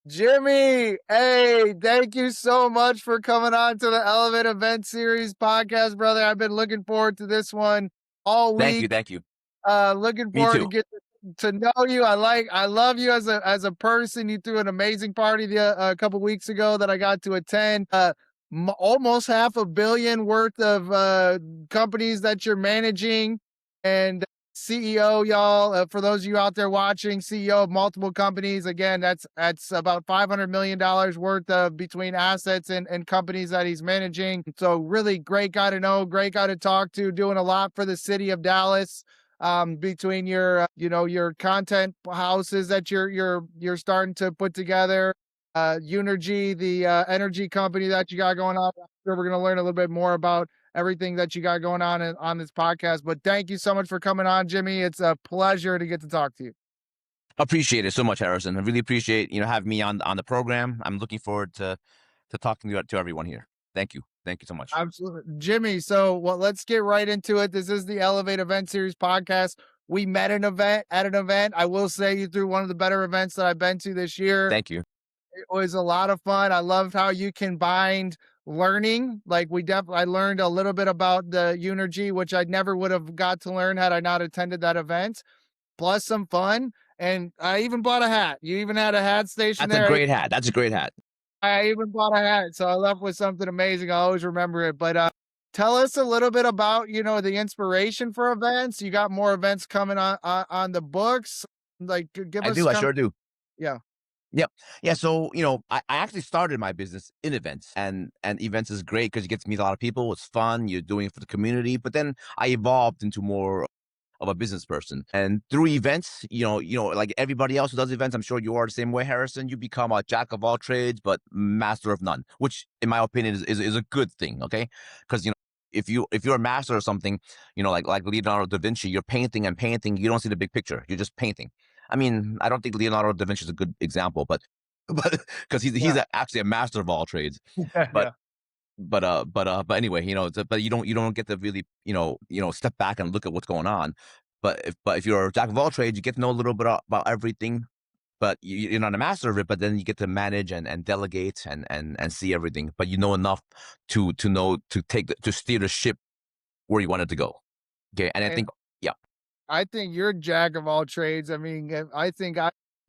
Jimmy, hey, thank you so much for coming on to the Elev8 Event Series Podcast, brother. I've been looking forward to this one all Thank you. week. Thank you. Looking Me forward to too. get to know you. I love you as a person. You threw an amazing party a couple weeks ago that I got to attend. Almost $500 million worth of companies that you're managing, and CEO, y'all. For those of you out there watching, CEO of multiple companies. Again, that's about $500 million worth of between assets and companies that he's managing. So really great guy to know, great guy to talk to, doing a lot for the city of Dallas. Between your your content houses that you're starting to put together, Unergy, the energy company that you got going on. I'm sure we're going to learn a little bit more about everything that you got going on this podcast. But thank you so much for coming on, Jimmy. It's a pleasure to get to talk to you. Appreciate it so much, Harrison. I really appreciate having me on the program. I'm looking forward to talking to everyone here. Thank you. Thank you so much. Absolutely, Jimmy. So, well, let's get right into it. This is the Elev8 Event Series Podcast. We met at an event. I will say you threw one of the better events that I've been to this year. Thank you. It was a lot of fun. I loved how you combined learning. Like I learned a little bit about the Unergy, which I never would have got to learn had I not attended that event. Plus some fun, and I even bought a hat. You even had a hat station That's a there. great hat. That's a great hat. I even bought a hat, so I left with something amazing. I always remember it. But tell us a little bit about the inspiration for events. You got more events coming on the books. Like, give I us do. I kind of sure do. yeah. Yep. Yeah. So, I actually started my business in events, and events is great because you get to meet a lot of people. It's fun. You're doing it for the community. But then I evolved into more of a business person, and through events, like everybody else who does events, I'm sure you are the same way, Harrison. You become a jack of all trades, but master of none, which, in my opinion, is a good thing. Okay, because if you're a master of something, like Leonardo da Vinci, you're painting and painting. You don't see the big picture. You're just painting. I mean, I don't think Leonardo da Vinci is a good example, but because he's Yeah. actually a master of all trades. Yeah. But Yeah. but anyway, but you don't get to really step back and look at what's going on. But if you're a jack of all trades, you get to know a little bit about everything. But you're not a master of it. But then you get to manage and delegate and see everything. But you know enough to know to steer the ship where you want it to go. Okay, and I And think yeah. I think you're a jack of all trades. I mean, I think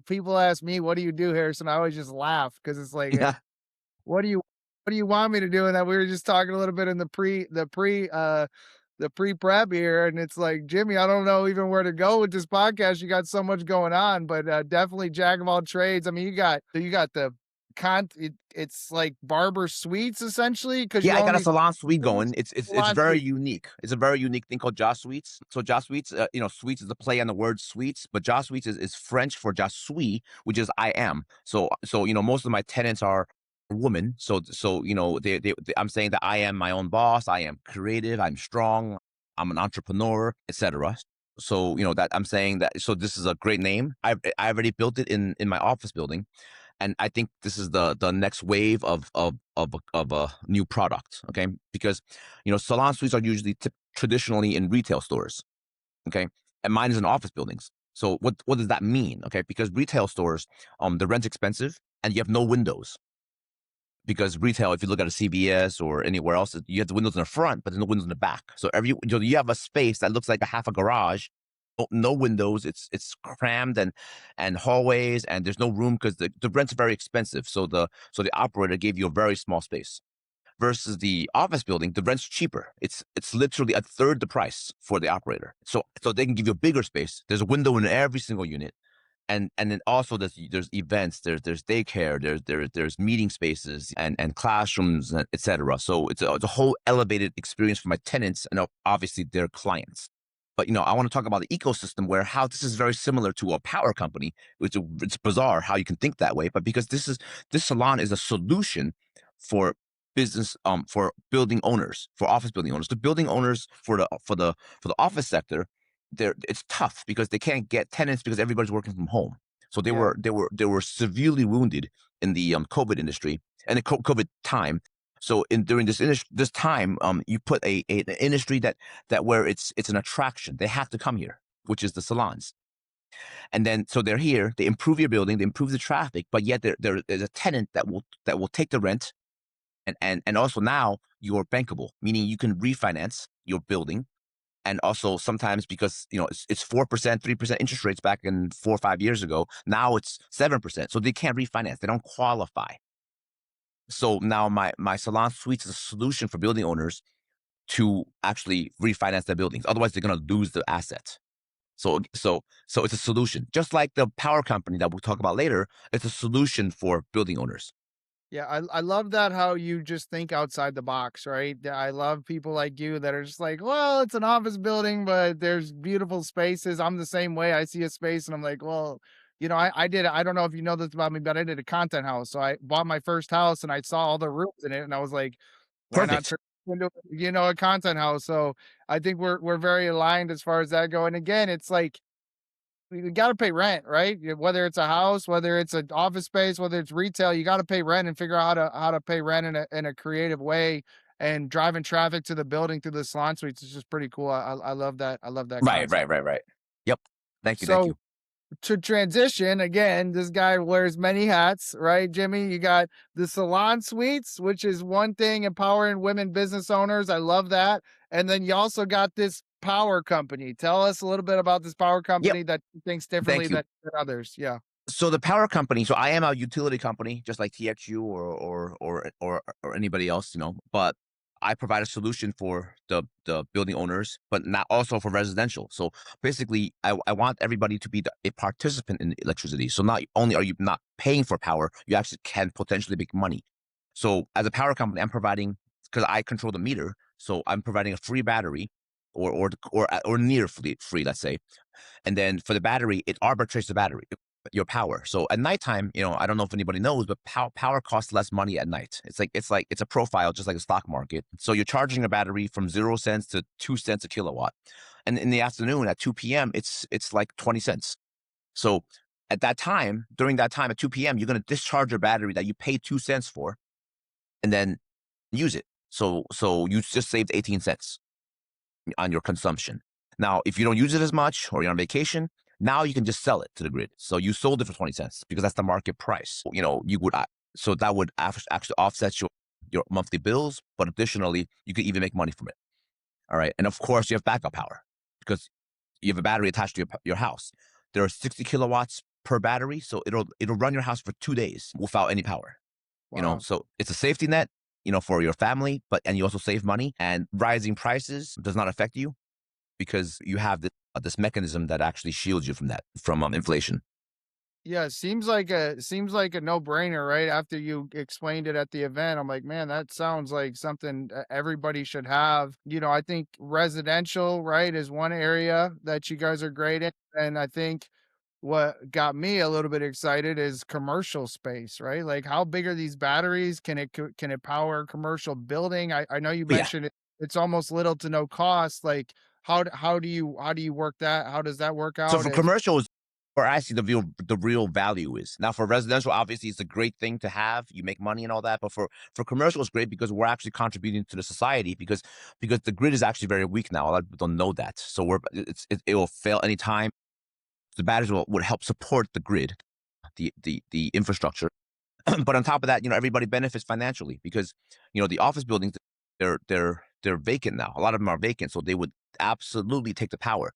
people ask me, "What do you do, Harrison?" I always just laugh because it's like, what do you what do you want me to do? And that we were just talking a little bit in the pre prep here, and it's like, Jimmy, I don't know even where to go with this podcast. You got so much going on, but definitely jack of all trades. I mean, you got the it's like barber suites essentially because Yeah, you I got a only salon suite going. It's salon very suite. unique. It's a very unique thing called Joss Suites. So Joss Suites, suites is a play on the word suites, but Joss Suites is French for Joss suis, which is I am. So most of my tenants are women. So I'm saying that I am my own boss. I am creative. I'm strong. I'm an entrepreneur, etc. So that I'm saying that. So this is a great name. I already built it in my office building, and I think this is the next wave of a new product. Okay, because salon suites are usually traditionally in retail stores. Okay, and mine is in office buildings. So what does that mean? Okay, because retail stores, the rent's expensive and you have no windows. Because retail, if you look at a CVS or anywhere else, you have the windows in the front, but there's no windows in the back. So you have a space that looks like a half a garage, no windows. It's crammed and hallways, and there's no room because the rent's very expensive. So the operator gave you a very small space. Versus the office building, the rent's cheaper. It's literally a third the price for the operator. So they can give you a bigger space. There's a window in every single unit. And then also there's events, there's daycare, there's meeting spaces and classrooms, etc. So it's a whole elevated experience for my tenants and obviously their clients. But I want to talk about the ecosystem where how this is very similar to a power company, which it's bizarre how you can think that way. But because this salon is a solution for business, for building owners, for office building owners, the building owners for the office sector, it's tough because they can't get tenants because everybody's working from home. So they Yeah. were severely wounded in the COVID industry and the COVID time. So during this time, you put an industry that where it's an attraction. They have to come here, which is the salons. And then so they're here, they improve your building, they improve the traffic, but yet there's a tenant that will take the rent, and also now you're bankable, meaning you can refinance your building. And also sometimes because it's 4%, 3% interest rates back in 4 or 5 years ago, now it's 7%. So they can't refinance, they don't qualify. So now my Salon Suites is a solution for building owners to actually refinance their buildings. Otherwise, they're going to lose the asset. So it's a solution, just like the power company that we'll talk about later. It's a solution for building owners. Yeah, I love that how you just think outside the box, right? I love people like you that are just like, well, it's an office building, but there's beautiful spaces. I'm the same way. I see a space and I'm like, well, I don't know if you know this about me, but I did a content house. So I bought my first house and I saw all the rooms in it and I was like, why not Perfect. turn it into, a content house? So I think we're very aligned as far as that go. And again, it's like you gotta pay rent, right? Whether it's a house, whether it's an office space, whether it's retail, you gotta pay rent and figure out how to pay rent in a creative way. And driving traffic to the building through the salon suites is just pretty cool. I love that. I love that Right, concept. right, right, right. Yep. Thank you, thank So you. to transition again, this guy wears many hats, right, Jimmy? You got the salon suites, which is one thing, empowering women business owners. I love that. And then you also got this power company. Tell us a little bit about this power Yep. company that thinks differently Thank you. than others. Yeah. So the power company, so I am a utility company, just like TXU or anybody else, but I provide a solution for the building owners, but not also for residential. So basically, I want everybody to be a participant in electricity. So not only are you not paying for power, you actually can potentially make money. So as a power company, I'm providing, because I control the meter, so I'm providing a free battery, or near free, let's say. And then for the battery, it arbitrates the battery, your power. So at nighttime, I don't know if anybody knows, but power costs less money at night. It's a profile, just like a stock market. So you're charging a battery from 0 cents to 2 cents a kilowatt, and in the afternoon at 2 p.m., it's like 20 cents. So at that time, during that time at 2 p.m., you're going to discharge your battery that you paid 2 cents for, and then use it. So you just saved 18 cents on your consumption. Now, if you don't use it as much or you're on vacation, now you can just sell it to the grid. So you sold it for 20 cents because that's the market price. You would, so that would actually offset your monthly bills, but additionally, you could even make money from it. All right. And of course, you have backup power because you have a battery attached to your house. There are 60 kilowatts per battery. So it'll run your house for 2 days without any power. Wow. So it's a safety net, for your family, and you also save money, and rising prices does not affect you because you have this mechanism that actually shields you from inflation. Yeah, seems like a no-brainer, right? After you explained it at the event, I'm like, man, that sounds like something everybody should have. I think residential, right, is one area that you guys are great in. And I think what got me a little bit excited is commercial space, right? Like how big are these batteries? Can it power a commercial building? I know you But yeah, mentioned it's almost little to no cost. Like how do you work that? How does that work so out for as commercials, where I see the real value is. Now for residential, obviously it's a great thing to have. You make money and all that, but for commercial, it's great because we're actually contributing to the society, because the grid is actually very weak now. A lot of people don't know that. So it will fail anytime. The batteries would help support the grid, the infrastructure. But on top of that, everybody benefits financially because the office buildings, they're vacant now. A lot of them are vacant, so they would absolutely take the power.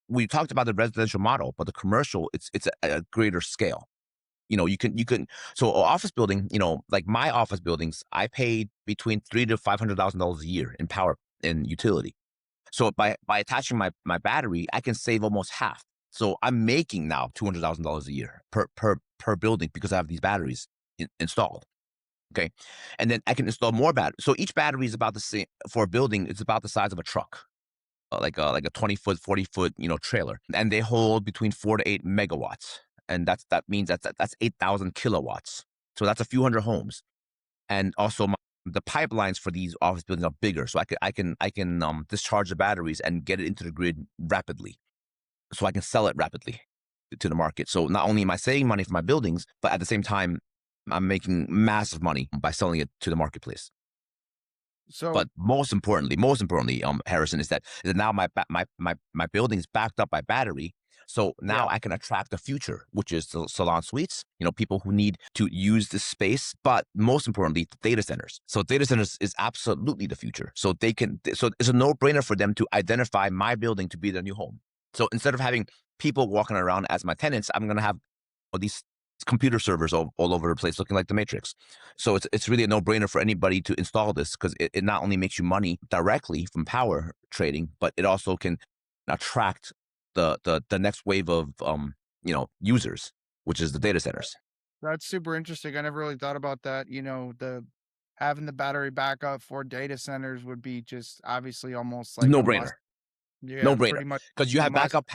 We talked about the residential model, but the commercial, it's a greater scale. You can. So an office building, like my office buildings, I paid between $300,000 to $500,000 a year in power and utility. So by attaching my battery, I can save almost half. So I'm making now $200,000 a year per building because I have these batteries installed. Okay, and then I can install more batteries. So each battery is about the same for a building. It's about the size of a truck, like a 20-foot, 40-foot trailer, and they hold between 4 to 8 megawatts, and that means that's 8,000 kilowatts. So that's a few hundred homes, and also the pipelines for these office buildings are bigger, so I can discharge the batteries and get it into the grid rapidly, so I can sell it rapidly to the market. So not only am I saving money for my buildings, but at the same time, I'm making massive money by selling it to the marketplace. so But most importantly, Harrison, is that now my building is backed up by battery. So now Yeah. I can attract the future, which is the salon suites, people who need to use this space, but most importantly, data centers. So data centers is absolutely the future. So it's a no-brainer for them to identify my building to be their new home. So instead of having people walking around as my tenants, I'm going to have these computer servers all over the place looking like the Matrix. So it's really a no-brainer for anybody to install this, because it not only makes you money directly from power trading, but it also can attract the next wave of users, which is the data centers. That's super interesting. I never really thought about that. The having the battery backup for data centers would be just obviously almost like a must. No-brainer. Yeah, No-brainer. pretty much Because you have must. backup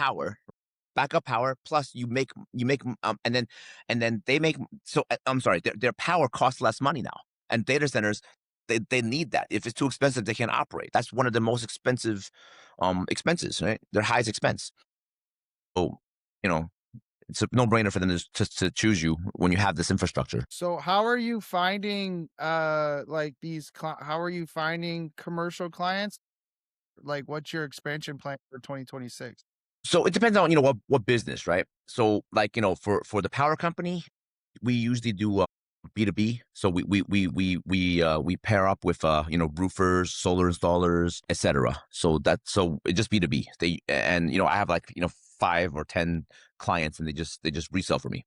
power, plus you make and then they make. So I'm sorry, their power costs less money now, and data centers, they need that. If it's too expensive, they can't operate. That's one of the most expensive expenses, right? Their highest expense. So you know it's a no-brainer for them to choose you when you have this infrastructure. So how are you finding like how are you finding commercial clients? Like what's your expansion plan for 2026? So it depends on what business, right? So like for the power company, we usually do B2B. So we pair up with roofers, solar installers, etc. So it's just B2B. I have like 5 or 10 clients, and they just resell for me.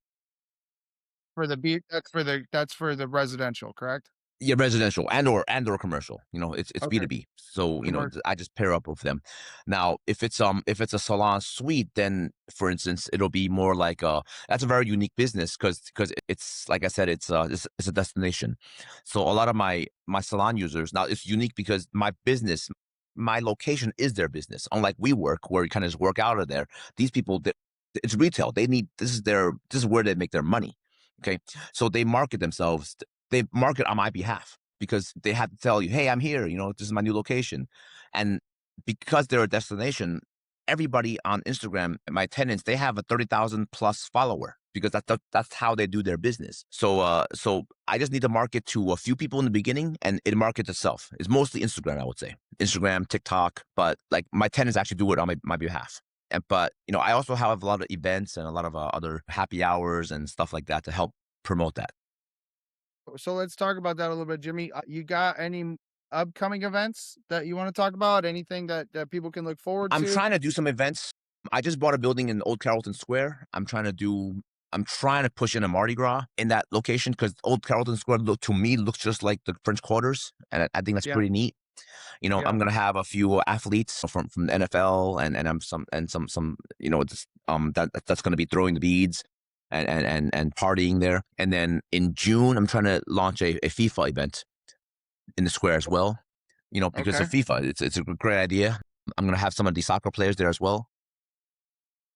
For the B that's for the residential, correct? Yeah, residential and or commercial. It's Okay, B2B. So, commercial. I just pair up with them. Now, if it's a salon suite, then for instance, it'll be more like that's a very unique business, because it's like I said, it's a destination. So a lot of my salon users, now it's unique because my location is their business. Unlike WeWork, where you kind of just work out of there. These people, it's retail. This is where they make their money. Okay. So they market on my behalf, because they have to tell you, hey, I'm here, this is my new location. And because they're a destination, everybody on Instagram, my tenants, they have a 30,000 plus follower, because that's how they do their business. So I just need to market to a few people in the beginning, and it markets itself. It's mostly Instagram, I would say. Instagram, TikTok, but like my tenants actually do it on my behalf. But I also have a lot of events and a lot of other happy hours and stuff like that to help promote that. So let's talk about that a little bit, Jimmy. You got any upcoming events that you want to talk about? Anything that people can look forward I'm to? trying to do some events. I just bought a building in Old Carrollton Square. I'm trying to push in a Mardi Gras in that location, because Old Carrollton Square to me looks just like the French Quarters, and I think that's Yeah, pretty neat. yeah. I'm gonna have a few athletes from the NFL, and I'm some that's gonna be throwing the beads and partying there. And then in June, I'm trying to launch a FIFA event in the square as well. Because Okay, of FIFA, it's a great idea. I'm gonna have some of the soccer players there as well,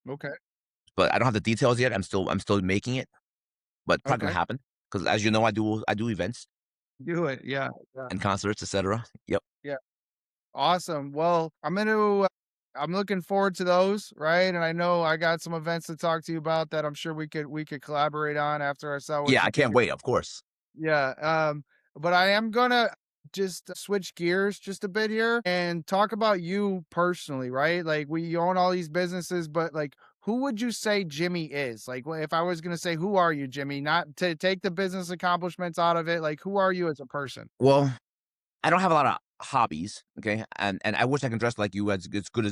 okay, but I don't have the details yet. I'm still making it, but probably gonna okay. happen, because as you know, I do events Do it. Yeah, yeah, and concerts, etc. Yep. yeah. Awesome. Well, I'm looking forward to those, right? And I know I got some events to talk to you about that I'm sure we could collaborate on after I saw what Yeah, you I can can't do. wait. Of course. Yeah, but I am gonna just switch gears just a bit here and talk about you personally, right? Like we own all these businesses, but like who would you say Jimmy is? Like if I was gonna say who are you, Jimmy? Not to take the business accomplishments out of it, like who are you as a person? Well, I don't have a lot of hobbies, okay, and I wish I can dress like you, as good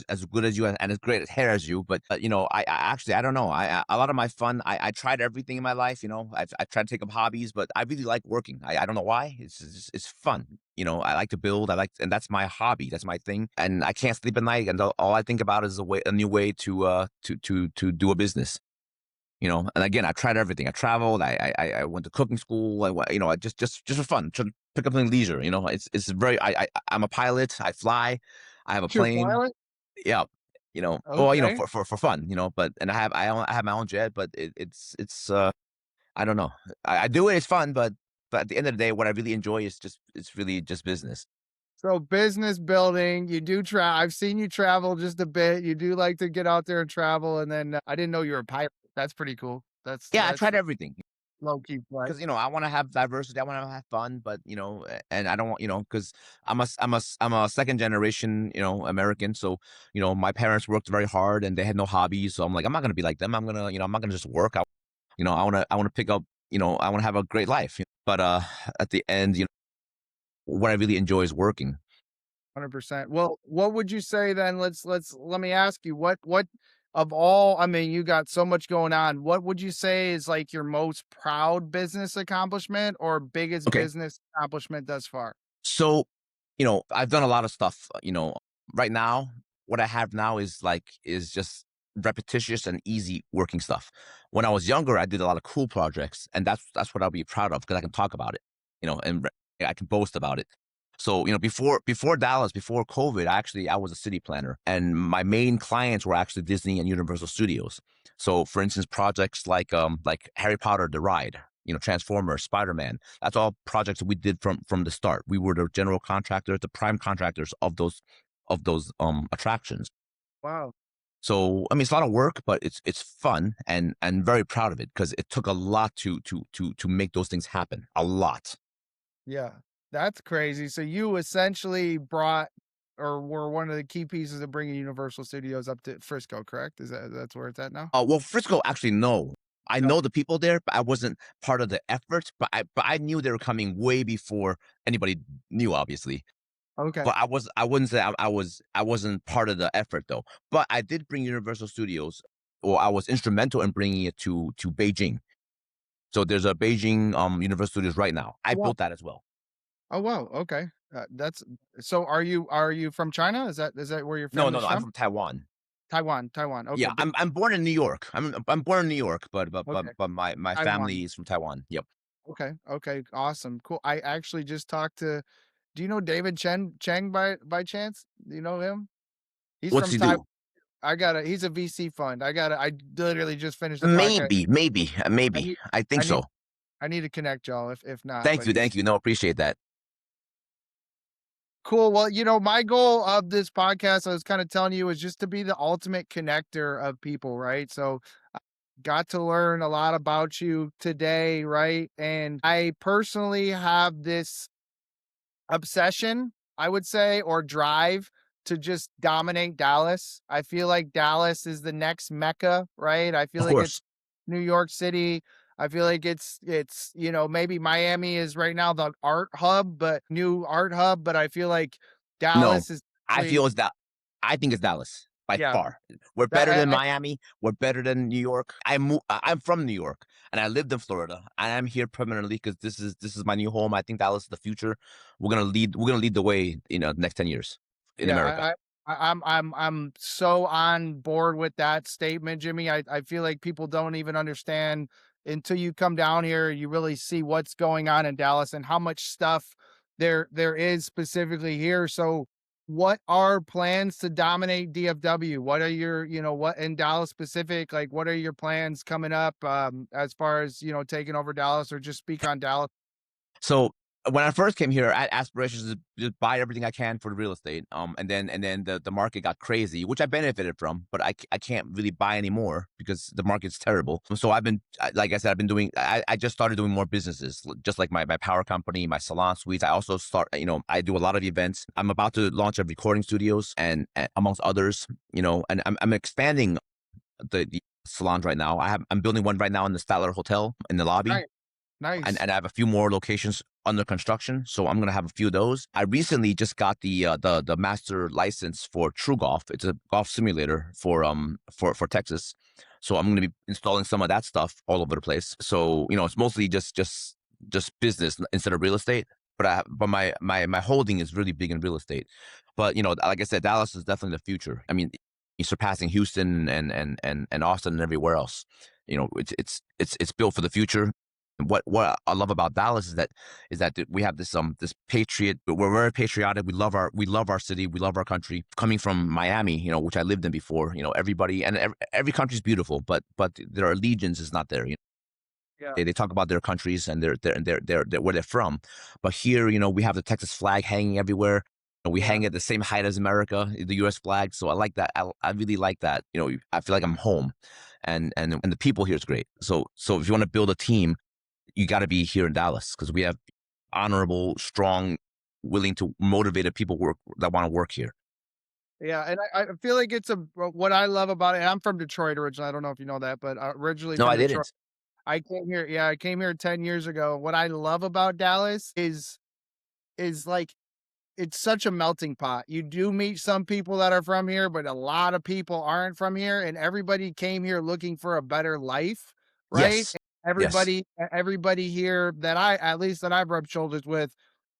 as you, and as great as hair as you. But I actually, I don't know. A lot of my fun. I tried everything in my life. I've tried to take up hobbies, but I really like working. I don't know why. It's fun. I like to build. And that's my hobby. That's my thing. And I can't sleep at night, and all I think about is a new way to do a business. And again, I tried everything. I traveled. I went to cooking school. I just for fun, to pick up something leisure. It's very. I'm a pilot. I fly. I have a You're a plane. pilot? Yeah. Well, Okay. for fun. But and I have my own jet, but it's I don't know. I do it. It's fun, but at the end of the day, what I really enjoy is it's really just business. So business building, you do I've seen you travel just a bit. You do like to get out there and travel, and then I didn't know you were a pilot. That's pretty cool. Yeah, I That's tried everything. low key flex. because I want to have diversity, I want to have fun, but and I don't want because I'm a second generation American, so my parents worked very hard and they had no hobbies, so I'm like I'm not gonna be like them. I'm gonna I'm not gonna just work. I want to pick up I want to have a great life, but at the end what I really enjoy is working. 100%. Well, what would you say then? Let me ask you, what of all, I mean, you got so much going on. What would you say is like your most proud business accomplishment or biggest Okay. business accomplishment thus far? So, I've done a lot of stuff, right now, what I have now is just repetitious and easy working stuff. When I was younger, I did a lot of cool projects, and that's what I'll be proud of because I can talk about it, and I can boast about it. So, before Dallas, before COVID, I was a city planner, and my main clients were actually Disney and Universal Studios. So, for instance, projects like Harry Potter the ride, Transformers, Spider-Man. That's all projects we did from the start. We were the general contractors, the prime contractors of those attractions. Wow. So I mean, it's a lot of work, but it's fun and very proud of it because it took a lot to make those things happen. A lot. Yeah. That's crazy. So you essentially brought or were one of the key pieces of bringing Universal Studios up to Frisco, correct? That's where it's at now? Well, Frisco actually no. I No. know the people there, but I wasn't part of the efforts. But I knew they were coming way before anybody knew, obviously. Okay. But I wouldn't say I wasn't part of the effort though. But I did bring Universal Studios, or I was instrumental in bringing it to Beijing. So there's a Beijing Universal Studios right now. I Oh, wow. built that as well. Oh, wow. Okay. That's so are you from China? Is that where your No, no, family's no. I'm from? from Taiwan. Taiwan, Taiwan. Okay, Yeah, big I'm born in New York. I'm born in New York, but okay. but my Taiwan. family is from Taiwan. Yep. Okay, okay, awesome, cool. I actually just talked to do you know David Cheng by chance? Do you know him? He's What's from he Taiwan. do? He's a VC fund. I literally just finished a podcast. I Maybe. need I think I need so. I need to connect y'all if not, but he's Thank you. No, appreciate that. cool. Well, my goal of this podcast, I was kind of telling you, is just to be the ultimate connector of people, right? So got to learn a lot about you today, right? And I personally have this obsession, I would say, or drive to just dominate Dallas. I feel like Dallas is the next Mecca, right? I feel Of like it's course. New York City. I feel like it's maybe Miami is right now the art hub, but new art hub, but I feel like No, Dallas is I actually feel it's that. I think it's Dallas by yeah, far. We're better that than Miami. We're better than New York. I'm from New York and I lived in Florida. And I'm here permanently because this is my new home. I think Dallas is the future. We're gonna lead the way. The next 10 years in yeah, America. I'm so on board with that statement, Jimmy. I feel like people don't even understand until you come down here, you really see what's going on in Dallas and how much stuff there is specifically here. So what are plans to dominate DFW? What are what in Dallas specific, like what are your plans coming up as far as, taking over Dallas or just speak on Dallas? So when I first came here, I had aspirations to just buy everything I can for the real estate. And then the market got crazy, which I benefited from, but I can't really buy anymore because the market's terrible. So like I said, I've been doing. I just started doing more businesses, just like my power company, my salon suites. I also I do a lot of events. I'm about to launch a recording studios and amongst others. And I'm expanding the salons right now. I'm building one right now in the Statler Hotel in the lobby Nice, and, nice. and I have a few more locations under construction. So I'm gonna have a few of those. I recently just got the master license for True Golf. It's a golf simulator for Texas. So I'm gonna be installing some of that stuff all over the place. So it's mostly just business instead of real estate. But my holding is really big in real estate. But like I said, Dallas is definitely the future. I mean, surpassing Houston and Austin and everywhere else. It's built for the future. What I love about Dallas is that we have this patriot. We're very patriotic. We love our city. We love our country. Coming from Miami, which I lived in before. Everybody and every country is beautiful, but their allegiance is not there. Yeah, They talk about their countries and their where they're from, but here we have the Texas flag hanging everywhere. And we yeah. hang at the same height as America, the U.S. flag. So I like that. I really like that. I feel like I'm home, and the people here is great. So if you want to build a team you got to be here in Dallas because we have honorable, strong, willing to motivated people that want to work here. Yeah, and I feel like it's a what I love about it. I'm from Detroit originally. I don't know if you know that, but originally No, from I Detroit. didn't. I came here. Yeah, I came here 10 years ago. What I love about Dallas is like it's such a melting pot. You do meet some people that are from here, but a lot of people aren't from here, and everybody came here looking for a better life, right? Yes. Yes. Everybody here that I at least that I've rubbed shoulders with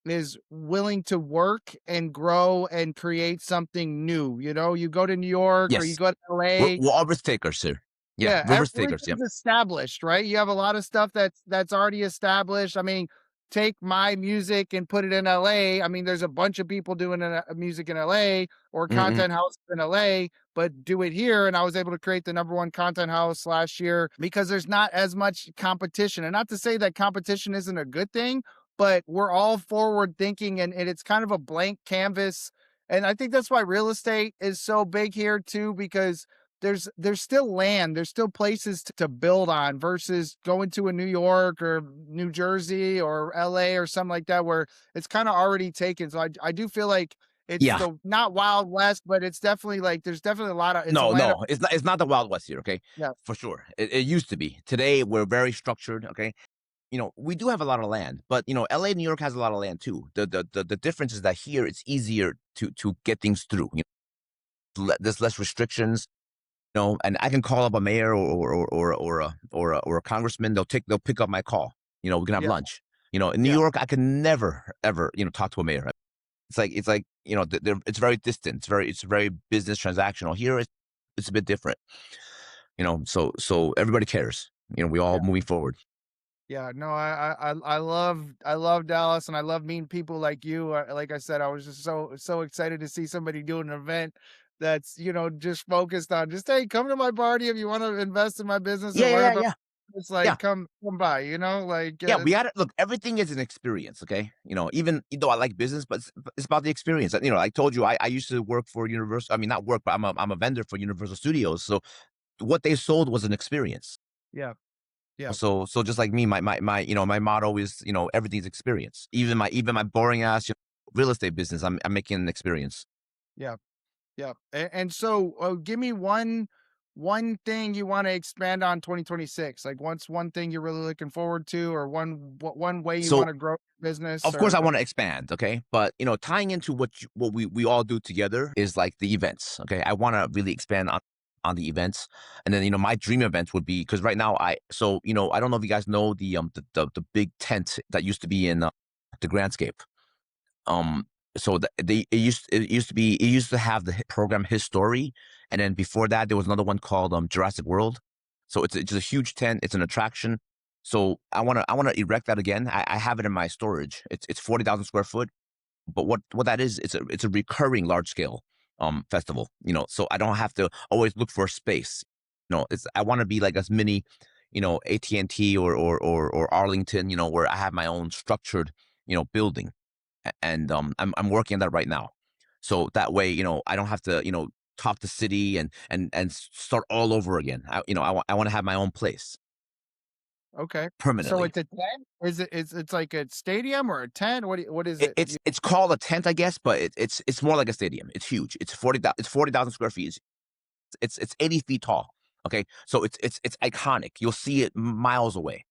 is willing to work and grow and create something new. You know, you go to New York or you Yes. go to We're, LA. we're all risk takers here. Yeah. Yeah, We're risk takers. Yeah. everything's established, right? You have a lot of stuff that's already established. I mean, take my music and put it in LA. I mean, there's a bunch of people doing music in LA or Mm-mm. content houses in LA, but do it here. And I was able to create the number one content house last year because there's not as much competition. And not to say that competition isn't a good thing, but we're all forward thinking and it's kind of a blank canvas. And I think that's why real estate is so big here too, because there's still land, there's still places to build on versus going to a New York or New Jersey or LA or something like that where it's kind of already taken. So I do feel like it's Yeah. the not Wild West, but it's definitely like there's definitely a lot of it's a No, land of no, it's not. It's not the Wild West here. Okay, yeah, for sure. It used to be. Today we're very structured. Okay, we do have a lot of land, but LA, New York has a lot of land too. The difference is that here it's easier to get things through. There's less restrictions. And I can call up a mayor or a congressman. They'll pick up my call. We can have yeah, lunch. In New yeah, York, I can never ever talk to a mayor. It's like it's very distant. It's very business transactional. Here it's a bit different. So everybody cares. We all yeah. moving forward. Yeah, no, I love Dallas and I love meeting people like you. Like I said, I was just so excited to see somebody do an event that's just focused on just hey, come to my party if you want to invest in my business or Yeah, yeah, learn yeah, about. yeah, It's yeah, like come by, like yeah. We got to look. Everything is an experience. Okay, even though I like business, but it's about the experience. I told you I used to work for Universal. I mean, not work, but I'm a vendor for Universal Studios. So what they sold was an experience. yeah, yeah, So just like me, my motto is everything's experience. Even my boring ass real estate business, I'm making an experience. yeah. Yeah. And so, give me one thing you want to expand on 2026. Like, what's one thing you're really looking forward to, or one way you want So to grow your business, of course I or want to expand, okay? But tying into what we all do together is like the events, okay? I want to really expand on the events, and then my dream event would be because right now I don't know if you guys know the big tent that used to be in the Grandscape. So it used to have the program History, and then before that there was another one called Jurassic World. So it's a huge tent. It's an attraction. So I wanna erect that again. I have it in my storage. It's 40,000 square foot. But what that is, it's a recurring large scale festival. So I don't have to always look for a space. I want to be like as many, AT&T or Arlington, where I have my own structured, building and I'm working on that right now. So that way, I don't have to, talk to city and start all over again. I want to have my own place okay. So permanently. it's a tent. It's like a stadium or a tent? What is It, it? it's it's called a tent, I guess, but it's more like a stadium. It's huge. It's 40,000 square feet. It's 80 feet tall. Okay, so it's iconic. You'll see it miles away.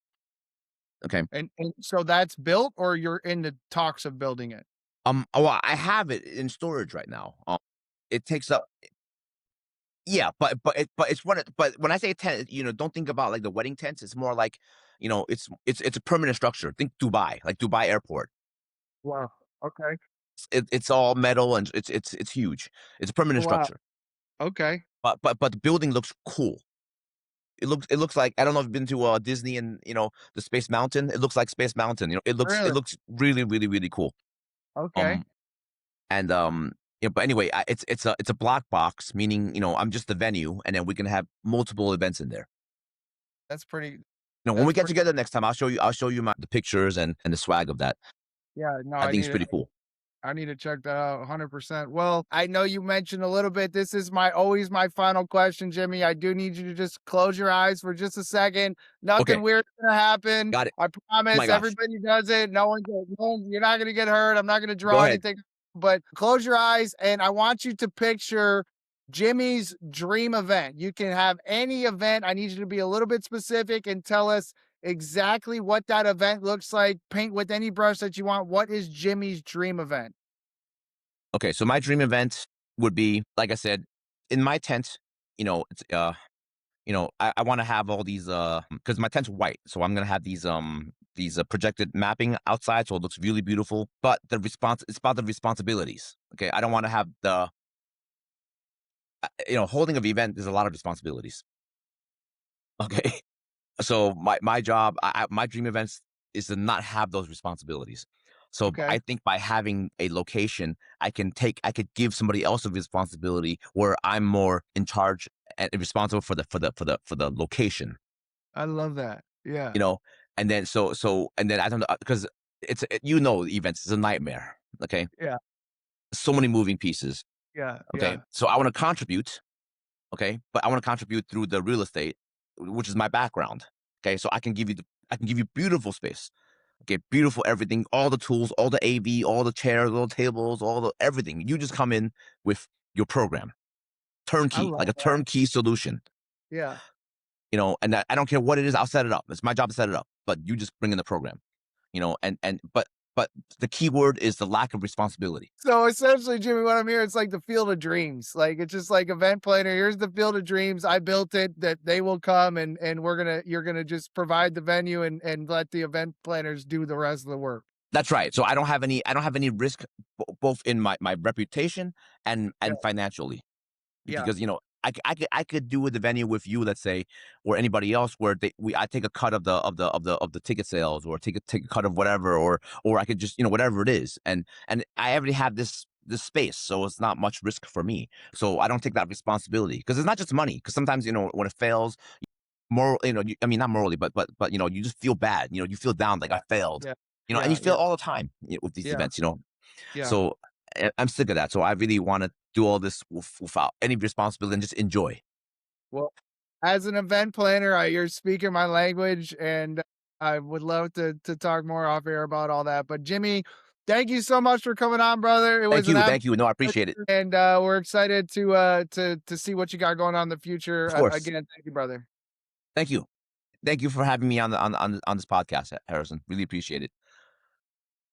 Okay, And so that's built, or you're in the talks of building it. well, I have it in storage right now. It takes up. Yeah, but when I say tent, don't think about like the wedding tents. It's more like, it's a permanent structure. Think Dubai, like Dubai airport. Wow. Okay. It's all metal and it's huge. It's a permanent Wow. structure. Okay. But the building looks cool. It looks like I don't know if you've been to Disney and the Space Mountain. It looks like Space Mountain. It Really? looks really really really cool. Okay. Um and but anyway, it's a block box, meaning I'm just the venue, and then we can have multiple events in there. That's pretty. When we That's get pretty. together next time, I'll show you the pictures and the swag of that. Yeah. No, I I think it's need it. pretty cool. I need to check that out 100%. Well, I know you mentioned a little bit. This is my always my final question, Jimmy. I do need you to just close your eyes for just a second. Nothing Okay, weird's gonna happen. got it. I Oh my promise. gosh. Everybody does it. You're not gonna get hurt. I'm not gonna Go draw ahead. anything. But close your eyes, and I want you to picture Jimmy's dream event. You can have any event. I need you to be a little bit specific and tell us exactly what that event looks like. Paint with any brush that you want. What is Jimmy's dream event? Okay, so my dream event would be, like I said, in my tent. It's I want to have all these because my tent's white, so I'm gonna have these projected mapping outside, so it looks really beautiful. But it's about the responsibilities. Okay, I don't want to have the holding of event. There's a lot of responsibilities. Okay, so my job, my dream events is to not have those responsibilities. So I Okay. think by having a location, I could give somebody else a responsibility where I'm more in charge and responsible for the location. I love that. you Yeah. know, and then and then I don't know because events is a nightmare. Okay, Yeah. so many moving pieces. Yeah. Okay, Yeah. so I want to contribute. Okay, but I want to contribute through the real estate, which is my background. Okay, so I can give you beautiful space. Okay, beautiful everything, all the tools, all the AV, all the chairs, all the tables, all the everything. You just come in with your program, I turnkey, like love a that. turnkey solution. Yeah. And I don't care what it is, I'll set it up. It's my job to set it up, but you just bring in the program. And but the key word is the lack of responsibility. So essentially, Jimmy, what I'm hearing, it's like the field of dreams. Like it's just like event planner. Here's the field of dreams. I built it. That they will come and you're gonna just provide the venue and let the event planners do the rest of the work. That's right. So I don't have any risk, both in my reputation Yeah. and financially. Yeah. Because I could do with the venue with you, let's say, or anybody else, where I take a cut of the ticket sales, or take a cut of whatever, or I could just whatever it is, and I already have this space, so it's not much risk for me. So I don't take that responsibility, because it's not just money. Because sometimes when it fails, I mean, not morally, but you just feel bad. You feel down, like I failed. Yeah. And you Yeah. feel Yeah. all the time with these Yeah. events. Yeah. So I'm sick of that. So I really want to do all this without any responsibility and just enjoy. Well, as an event planner, you're speaking my language, and I would love to talk more off air about all that. But Jimmy, thank you so much for coming on, brother. It Thank was an you. absolute Thank you. No, I appreciate it. pleasure, and we're excited to see what you got going on in the future. Of course. Again, thank you, brother. Thank you. Thank you for having me on this podcast, Harrison. Really appreciate it.